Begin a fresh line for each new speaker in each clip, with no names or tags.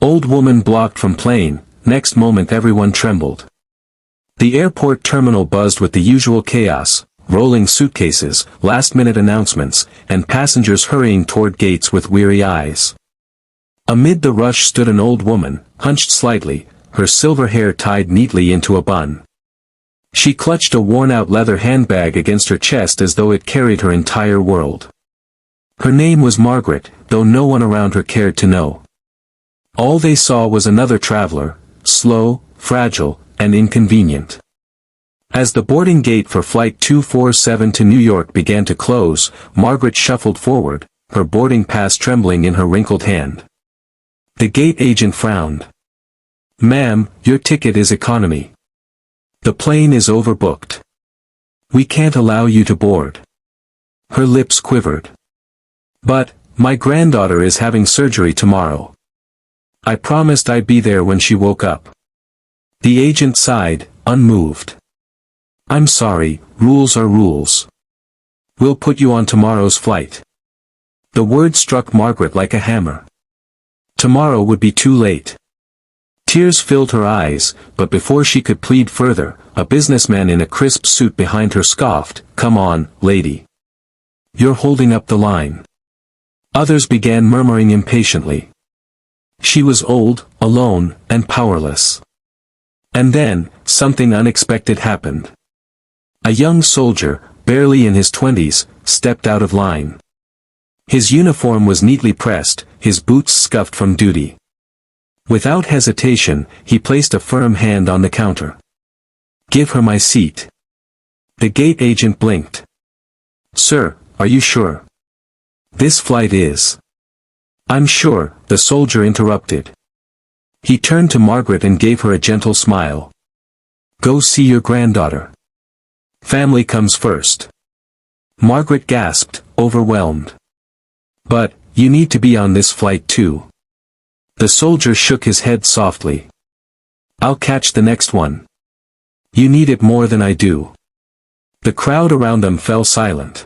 Old woman blocked from plane, next moment everyone trembled. The airport terminal buzzed with the usual chaos, rolling suitcases, last-minute announcements, and passengers hurrying toward gates with weary eyes. Amid the rush stood an old woman, hunched slightly, her silver hair tied neatly into a bun. She clutched a worn-out leather handbag against her chest as though it carried her entire world. Her name was Margaret, though no one around her cared to know. All they saw was another traveler, slow, fragile, and inconvenient. As the boarding gate for Flight 247 to New York began to close, Margaret shuffled forward, her boarding pass trembling in her wrinkled hand. The gate agent frowned. "Ma'am, your ticket is economy. The plane is overbooked. We can't allow you to board." Her lips quivered. "But, my granddaughter is having surgery tomorrow. I promised I'd be there when she woke up." The agent sighed, unmoved. "I'm sorry, rules are rules. We'll put you on tomorrow's flight." The word struck Margaret like a hammer. Tomorrow would be too late. Tears filled her eyes, but before she could plead further, a businessman in a crisp suit behind her scoffed, "Come on, lady. You're holding up the line." Others began murmuring impatiently. She was old, alone, and powerless. And then, something unexpected happened. A young soldier, barely in his 20s, stepped out of line. His uniform was neatly pressed, his boots scuffed from duty. Without hesitation, he placed a firm hand on the counter. "Give her my seat." The gate agent blinked. "Sir, are you sure? This flight is—" "I'm sure," the soldier interrupted. He turned to Margaret and gave her a gentle smile. "Go see your granddaughter. Family comes first." Margaret gasped, overwhelmed. "But, you need to be on this flight too." The soldier shook his head softly. "I'll catch the next one. You need it more than I do." The crowd around them fell silent.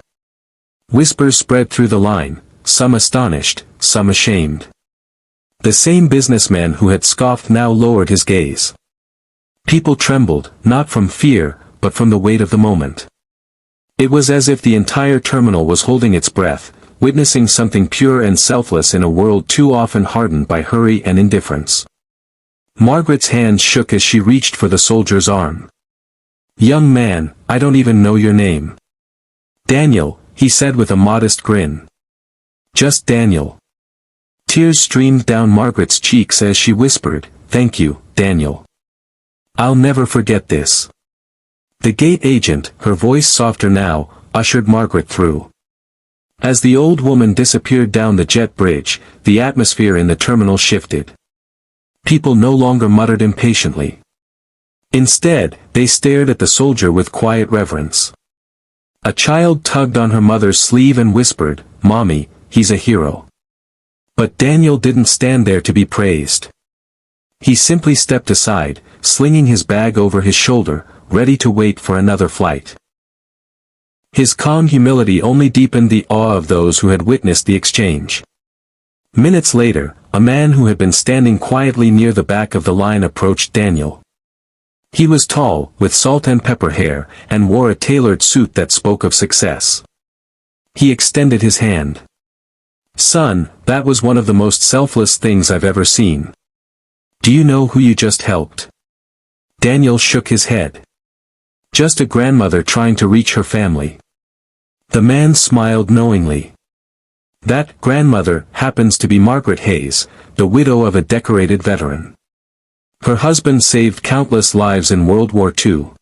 Whispers spread through the line, some astonished, some ashamed. The same businessman who had scoffed now lowered his gaze. People trembled, not from fear, but from the weight of the moment. It was as if the entire terminal was holding its breath, witnessing something pure and selfless in a world too often hardened by hurry and indifference. Margaret's hand shook as she reached for the soldier's arm. "Young man, I don't even know your name." "Daniel," he said with a modest grin. "Just Daniel." Tears streamed down Margaret's cheeks as she whispered, "Thank you, Daniel. I'll never forget this." The gate agent, her voice softer now, ushered Margaret through. As the old woman disappeared down the jet bridge, the atmosphere in the terminal shifted. People no longer muttered impatiently. Instead, they stared at the soldier with quiet reverence. A child tugged on her mother's sleeve and whispered, "Mommy, he's a hero." But Daniel didn't stand there to be praised. He simply stepped aside, slinging his bag over his shoulder, ready to wait for another flight. His calm humility only deepened the awe of those who had witnessed the exchange. Minutes later, a man who had been standing quietly near the back of the line approached Daniel. He was tall, with salt and pepper hair, and wore a tailored suit that spoke of success. He extended his hand. "Son, that was one of the most selfless things I've ever seen. Do you know who you just helped?" Daniel shook his head. "Just a grandmother trying to reach her family." The man smiled knowingly. "That grandmother happens to be Margaret Hayes, the widow of a decorated veteran. Her husband saved countless lives in World War II.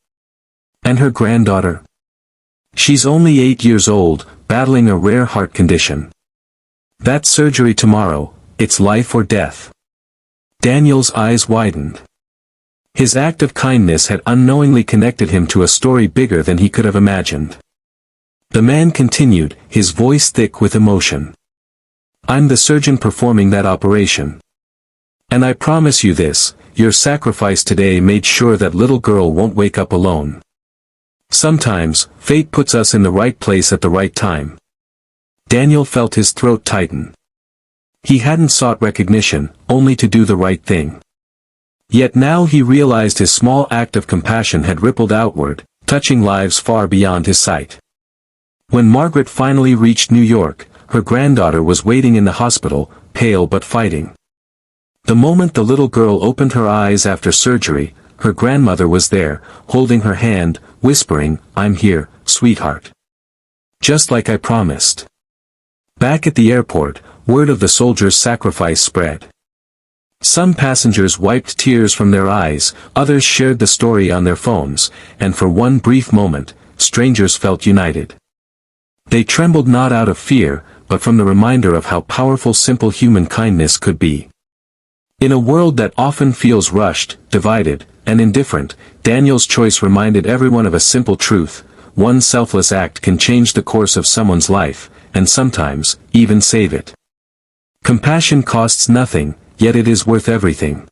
And her granddaughter? She's only 8 years old, battling a rare heart condition. That surgery tomorrow, it's life or death." Daniel's eyes widened. His act of kindness had unknowingly connected him to a story bigger than he could have imagined. The man continued, his voice thick with emotion. "I'm the surgeon performing that operation. And I promise you this, your sacrifice today made sure that little girl won't wake up alone. Sometimes, fate puts us in the right place at the right time." Daniel felt his throat tighten. He hadn't sought recognition, only to do the right thing. Yet now he realized his small act of compassion had rippled outward, touching lives far beyond his sight. When Margaret finally reached New York, her granddaughter was waiting in the hospital, pale but fighting. The moment the little girl opened her eyes after surgery, her grandmother was there, holding her hand, whispering, "I'm here, sweetheart. Just like I promised." Back at the airport, word of the soldier's sacrifice spread. Some passengers wiped tears from their eyes, others shared the story on their phones, and for one brief moment, strangers felt united. They trembled not out of fear, but from the reminder of how powerful simple human kindness could be. In a world that often feels rushed, divided, and indifferent, Daniel's choice reminded everyone of a simple truth: one selfless act can change the course of someone's life, and sometimes, even save it. Compassion costs nothing, yet it is worth everything.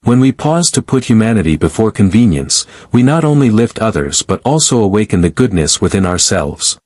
When we pause to put humanity before convenience, we not only lift others but also awaken the goodness within ourselves.